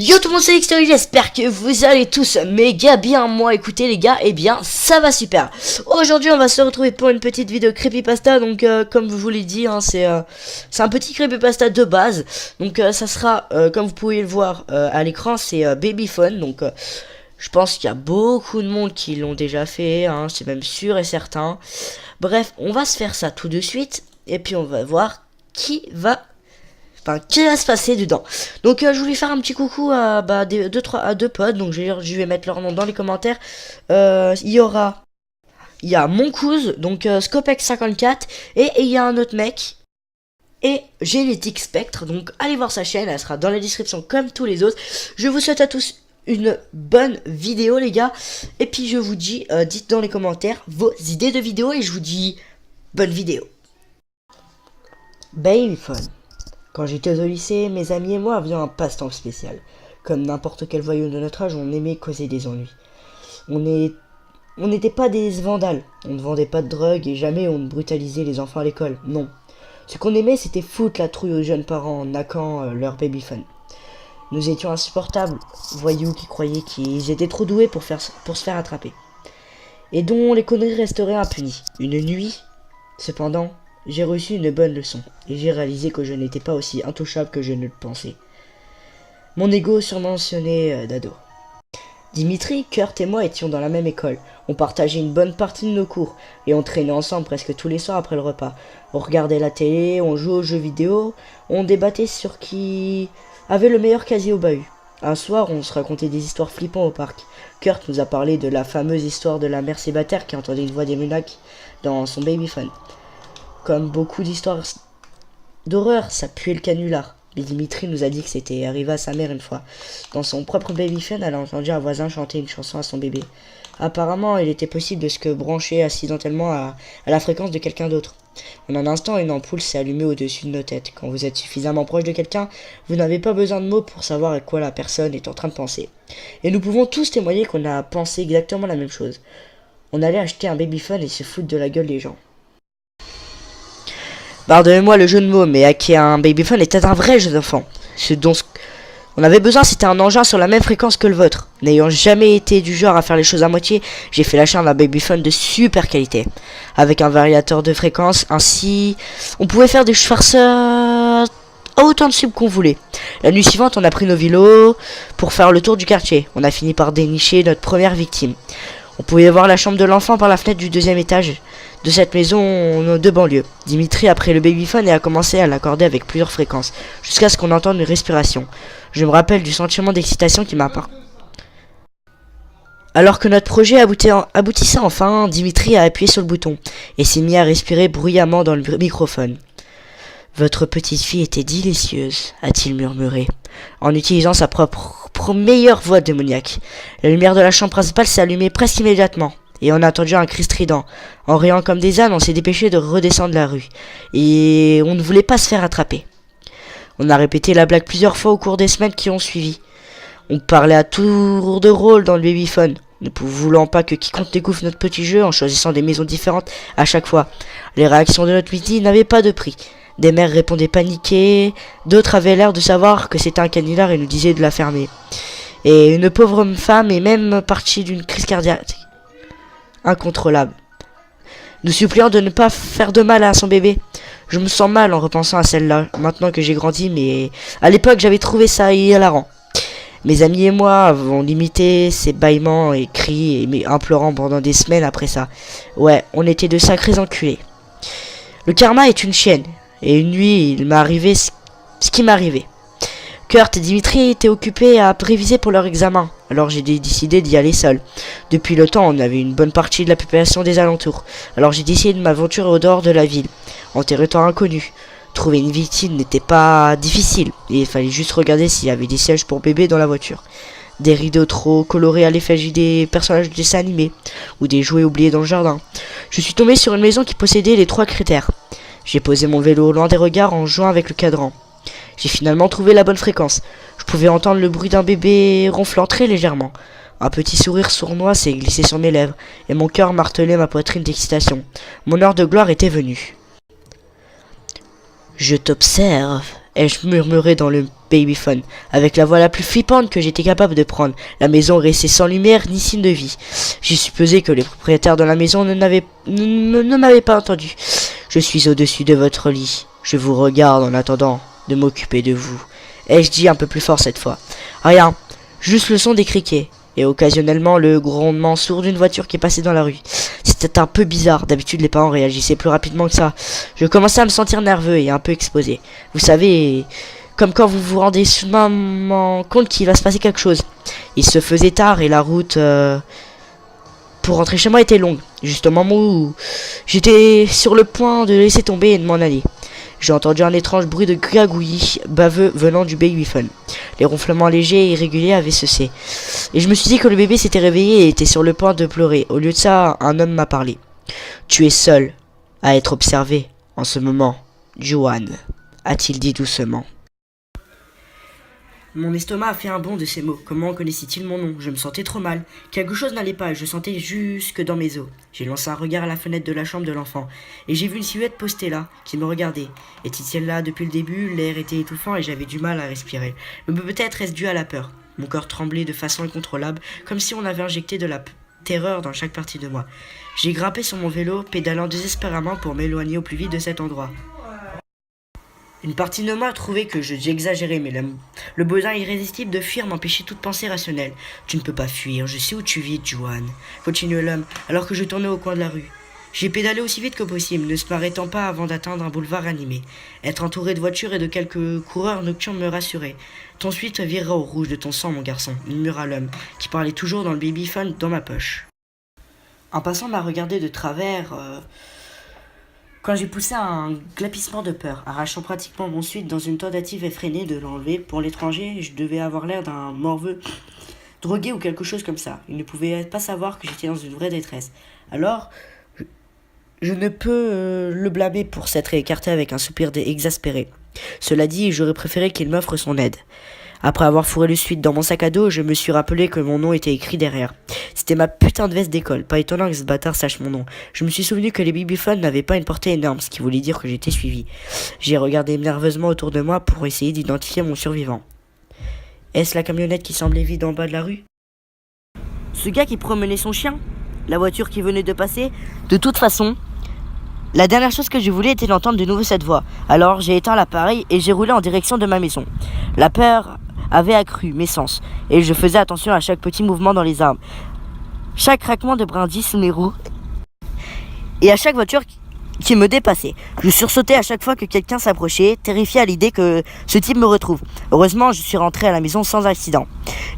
Yo tout le monde, c'est Xtory, j'espère que vous allez tous méga bien. Moi écoutez les gars, eh bien ça va super. Aujourd'hui on va se retrouver pour une petite vidéo creepypasta. Donc comme je vous l'ai dit, hein, c'est un petit creepypasta de base. Donc ça sera, comme vous pouvez le voir à l'écran, c'est Babyphone. Donc je pense qu'il y a beaucoup de monde qui l'ont déjà fait, hein, c'est même sûr et certain. Bref, on va se faire ça tout de suite. Et puis on va voir qui va se passer dedans. Donc je voulais faire un petit coucou à deux potes. Donc je vais mettre leur nom dans les commentaires. Il y a Moncouz, donc Scopex54, et il y a un autre mec, et Génétique Spectre. Donc allez voir sa chaîne, elle sera dans la description comme tous les autres. Je vous souhaite à tous une bonne vidéo les gars. Et puis je vous dis, dites dans les commentaires vos idées de vidéo, et je vous dis bonne vidéo. Babyphone. Quand j'étais au lycée, mes amis et moi avions un passe-temps spécial. Comme n'importe quel voyou de notre âge, on aimait causer des ennuis. On n'était pas des vandales, on ne vendait pas de drogue et jamais on ne brutalisait les enfants à l'école, non. Ce qu'on aimait, c'était foutre la trouille aux jeunes parents en naquant leur babyphone. Nous étions insupportables, voyous qui croyaient qu'ils étaient trop doués pour se faire attraper. Et dont les conneries resteraient impunies. Une nuit, cependant, j'ai reçu une bonne leçon, et j'ai réalisé que je n'étais pas aussi intouchable que je ne le pensais. Mon ego surmentionné d'ado. Dimitri, Kurt et moi étions dans la même école. On partageait une bonne partie de nos cours, et on traînait ensemble presque tous les soirs après le repas. On regardait la télé, on jouait aux jeux vidéo, on débattait sur qui avait le meilleur casier au bahut. Un soir, on se racontait des histoires flippantes au parc. Kurt nous a parlé de la fameuse histoire de la mère célibataire qui entendait une voix démoniaque dans son babyphone. Comme beaucoup d'histoires d'horreur, ça puait le canular. Mais Dimitri nous a dit que c'était arrivé à sa mère une fois. Dans son propre babyphone, elle a entendu un voisin chanter une chanson à son bébé. Apparemment, il était possible de se brancher accidentellement à la fréquence de quelqu'un d'autre. En un instant, une ampoule s'est allumée au-dessus de nos têtes. Quand vous êtes suffisamment proche de quelqu'un, vous n'avez pas besoin de mots pour savoir à quoi la personne est en train de penser. Et nous pouvons tous témoigner qu'on a pensé exactement la même chose. On allait acheter un babyphone et se foutre de la gueule des gens. Pardonnez-moi le jeu de mots, mais hacker un babyphone était un vrai jeu d'enfant. Ce dont on avait besoin, c'était un engin sur la même fréquence que le vôtre. N'ayant jamais été du genre à faire les choses à moitié, j'ai fait l'achat d'un babyphone de super qualité. Avec un variateur de fréquence, ainsi, on pouvait faire des farceurs à autant de subs qu'on voulait. La nuit suivante, on a pris nos vélos pour faire le tour du quartier. On a fini par dénicher notre première victime. On pouvait voir la chambre de l'enfant par la fenêtre du deuxième étage de cette maison de banlieue. Dimitri a pris le babyphone et a commencé à l'accorder avec plusieurs fréquences, jusqu'à ce qu'on entende une respiration. Je me rappelle du sentiment d'excitation qui m'a part. Alors que notre projet aboutissait enfin, Dimitri a appuyé sur le bouton et s'est mis à respirer bruyamment dans le microphone. « Votre petite fille était délicieuse, a-t-il murmuré, en utilisant sa propre meilleure voix démoniaque. La lumière de la chambre principale s'est allumée presque immédiatement, et on a entendu un cri strident. En riant comme des ânes, on s'est dépêché de redescendre la rue, et on ne voulait pas se faire attraper. On a répété la blague plusieurs fois au cours des semaines qui ont suivi. On parlait à tour de rôle dans le babyphone, ne voulant pas que quiconque découvre notre petit jeu en choisissant des maisons différentes à chaque fois. Les réactions de notre midi n'avaient pas de prix. Des mères répondaient paniquées, d'autres avaient l'air de savoir que c'était un canular et nous disaient de la fermer. Et une pauvre femme est même partie d'une crise cardiaque incontrôlable, nous suppliant de ne pas faire de mal à son bébé. Je me sens mal en repensant à celle-là, maintenant que j'ai grandi, mais à l'époque j'avais trouvé ça hilarant. Mes amis et moi avons limité ces bâillements et cris et implorant pendant des semaines après ça. Ouais, on était de sacrés enculés. Le karma est une chienne. Et une nuit, il m'est arrivé ce qui m'est arrivé. Kurt et Dimitri étaient occupés à réviser pour leur examen, alors j'ai décidé d'y aller seul. Depuis le temps, on avait une bonne partie de la population des alentours, alors j'ai décidé de m'aventurer au dehors de la ville, en territoire inconnu. Trouver une victime n'était pas difficile, et il fallait juste regarder s'il y avait des sièges pour bébé dans la voiture. Des rideaux trop colorés à l'effigie des personnages de dessins animés, ou des jouets oubliés dans le jardin. Je suis tombé sur une maison qui possédait les 3 critères. J'ai posé mon vélo loin des regards en jouant avec le cadran. J'ai finalement trouvé la bonne fréquence. Je pouvais entendre le bruit d'un bébé ronflant très légèrement. Un petit sourire sournois s'est glissé sur mes lèvres, et mon cœur martelait ma poitrine d'excitation. Mon heure de gloire était venue. « Je t'observe, ai-je murmuré dans le Babyphone, avec la voix la plus flippante que j'étais capable de prendre. La maison restait sans lumière ni signe de vie. J'ai supposé que les propriétaires de la maison ne m'avaient pas entendu. Je suis au-dessus de votre lit. Je vous regarde en attendant de m'occuper de vous. Ai-je dit un peu plus fort cette fois? Rien, juste le son des criquets. Et occasionnellement le grondement sourd d'une voiture qui passait dans la rue. C'était un peu bizarre, d'habitude les parents réagissaient plus rapidement que ça. Je commençais à me sentir nerveux et un peu exposé. Vous savez, comme quand vous vous rendez soudainement compte qu'il va se passer quelque chose. Il se faisait tard et la route pour rentrer chez moi était longue. Juste au moment où j'étais sur le point de laisser tomber et de m'en aller. J'ai entendu un étrange bruit de gragouillis baveux venant du Babyphone. Les ronflements légers et irréguliers avaient cessé. Et je me suis dit que le bébé s'était réveillé et était sur le point de pleurer. Au lieu de ça, un homme m'a parlé. Tu es seul à être observé en ce moment, Juan, a-t-il dit doucement. Mon estomac a fait un bond de ces mots. Comment connaissait-il mon nom? Je me sentais trop mal. Quelque chose n'allait pas et je sentais jusque dans mes os. J'ai lancé un regard à la fenêtre de la chambre de l'enfant et j'ai vu une silhouette postée là, qui me regardait. Était-il là depuis le début? L'air était étouffant et j'avais du mal à respirer. Mais peut-être est-ce dû à la peur. Mon corps tremblait de façon incontrôlable, comme si on avait injecté de la terreur dans chaque partie de moi. J'ai grimpé sur mon vélo, pédalant désespérément pour m'éloigner au plus vite de cet endroit. Une partie de moi trouvait que j'exagérais, mais le besoin irrésistible de fuir m'empêchait toute pensée rationnelle. Tu ne peux pas fuir, je sais où tu vis, Juan, continuait l'homme, alors que je tournais au coin de la rue. J'ai pédalé aussi vite que possible, ne se m'arrêtant pas avant d'atteindre un boulevard animé. Être entouré de voitures et de quelques coureurs nocturnes me rassurait. Ton suite virera au rouge de ton sang, mon garçon, murmura l'homme, qui parlait toujours dans le babyphone dans ma poche. Un passant m'a regardé de travers... Quand j'ai poussé un glapissement de peur, arrachant pratiquement mon suite dans une tentative effrénée de l'enlever. Pour l'étranger, je devais avoir l'air d'un morveux drogué ou quelque chose comme ça. Il ne pouvait pas savoir que j'étais dans une vraie détresse. Alors, je ne peux le blâmer pour s'être écarté avec un soupir exaspéré. Cela dit, j'aurais préféré qu'il m'offre son aide. Après avoir fourré le suite dans mon sac à dos, je me suis rappelé que mon nom était écrit derrière. C'était ma putain de veste d'école, pas étonnant que ce bâtard sache mon nom. Je me suis souvenu que les babyphones n'avaient pas une portée énorme, ce qui voulait dire que j'étais suivi. J'ai regardé nerveusement autour de moi pour essayer d'identifier mon survivant. Est-ce la camionnette qui semblait vide en bas de la rue? Ce gars qui promenait son chien? La voiture qui venait de passer? De toute façon, la dernière chose que je voulais était d'entendre de nouveau cette voix. Alors j'ai éteint l'appareil et j'ai roulé en direction de ma maison. La peur avait accru mes sens et je faisais attention à chaque petit mouvement dans les arbres, chaque craquement de brindilles sous les roues et à chaque voiture qui me dépassait. Je sursautais à chaque fois que quelqu'un s'approchait, terrifié à l'idée que ce type me retrouve. Heureusement, je suis rentré à la maison sans accident.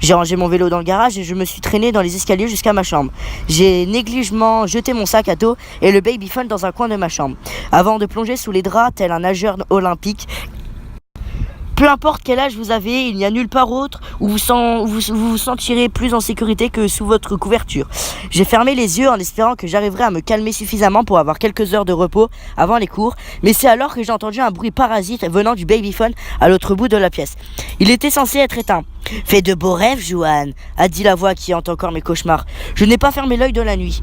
J'ai rangé mon vélo dans le garage et je me suis traîné dans les escaliers jusqu'à ma chambre. J'ai négligemment jeté mon sac à dos et le babyphone dans un coin de ma chambre, avant de plonger sous les draps tel un nageur olympique. Peu importe quel âge vous avez, il n'y a nulle part autre où vous sentirez plus en sécurité que sous votre couverture. J'ai fermé les yeux en espérant que j'arriverais à me calmer suffisamment pour avoir quelques heures de repos avant les cours, mais c'est alors que j'ai entendu un bruit parasite venant du babyphone à l'autre bout de la pièce. Il était censé être éteint. « Fais de beaux rêves, Juan », a dit la voix qui hante encore mes cauchemars. Je n'ai pas fermé l'œil de la nuit.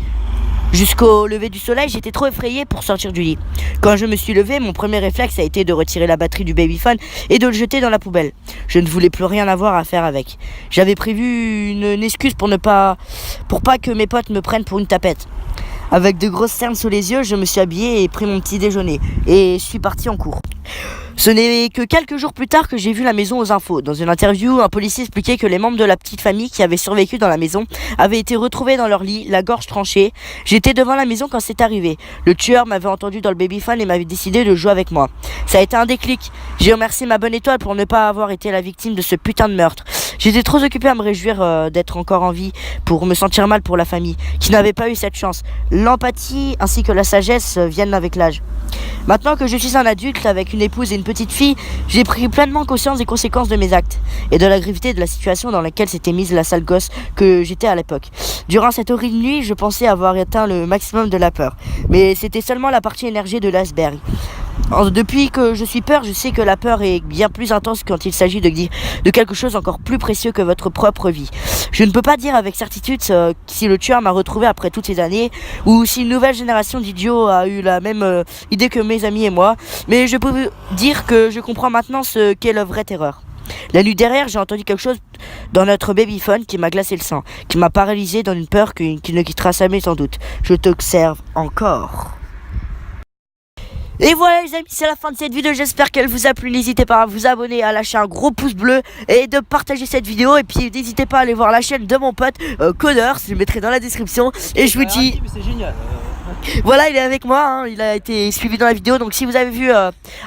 Jusqu'au lever du soleil, j'étais trop effrayé pour sortir du lit. Quand je me suis levé, mon premier réflexe a été de retirer la batterie du babyphone et de le jeter dans la poubelle. Je ne voulais plus rien avoir à faire avec. J'avais prévu une excuse pour pas que mes potes me prennent pour une tapette. Avec de grosses cernes sous les yeux, je me suis habillé et pris mon petit déjeuner et suis parti en cours. Ce n'est que quelques jours plus tard que j'ai vu la maison aux infos. Dans une interview, un policier expliquait que les membres de la petite famille qui avaient survécu dans la maison avaient été retrouvés dans leur lit, la gorge tranchée. J'étais devant la maison quand c'est arrivé. Le tueur m'avait entendu dans le babyphone et m'avait décidé de jouer avec moi. Ça a été un déclic. J'ai remercié ma bonne étoile pour ne pas avoir été la victime de ce putain de meurtre. J'étais trop occupé à me réjouir d'être encore en vie pour me sentir mal pour la famille qui n'avait pas eu cette chance. L'empathie ainsi que la sagesse viennent avec l'âge. Maintenant que je suis un adulte avec une épouse et une petite fille, j'ai pris pleinement conscience des conséquences de mes actes et de la gravité de la situation dans laquelle s'était mise la sale gosse que j'étais à l'époque. Durant cette horrible nuit, je pensais avoir atteint le maximum de la peur, mais c'était seulement la partie émergée de l'iceberg. Depuis que je suis peur, je sais que la peur est bien plus intense quand il s'agit de quelque chose encore plus précieux que votre propre vie. Je ne peux pas dire avec certitude si le tueur m'a retrouvé après toutes ces années ou si une nouvelle génération d'idiots a eu la même idée que mes amis et moi, mais je peux vous dire que je comprends maintenant ce qu'est la vraie terreur. La nuit derrière, j'ai entendu quelque chose dans notre babyphone qui m'a glacé le sang, qui m'a paralysé dans une peur qui ne quittera jamais sans doute. Je t'observe encore. Et voilà les amis, c'est la fin de cette vidéo, j'espère qu'elle vous a plu. N'hésitez pas à vous abonner, à lâcher un gros pouce bleu et de partager cette vidéo. Et puis n'hésitez pas à aller voir la chaîne de mon pote Codeur, je le mettrai dans la description. Et je vous dis... C'est génial. Voilà, il est avec moi, hein, il a été suivi dans la vidéo. Donc si vous avez vu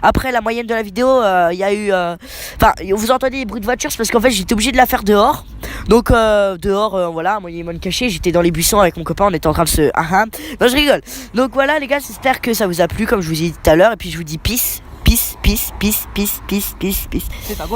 après la moyenne de la vidéo, il y a eu... Enfin, vous entendez les bruits de voiture, c'est parce qu'en fait j'étais obligé de la faire dehors. Donc dehors, voilà, moi il m'a caché, j'étais dans les buissons avec mon copain, on était en train de se... Non, je rigole. Donc voilà les gars, j'espère que ça vous a plu, comme je vous ai dit tout à l'heure. Et puis je vous dis peace, peace, peace, peace, peace, peace, peace, peace.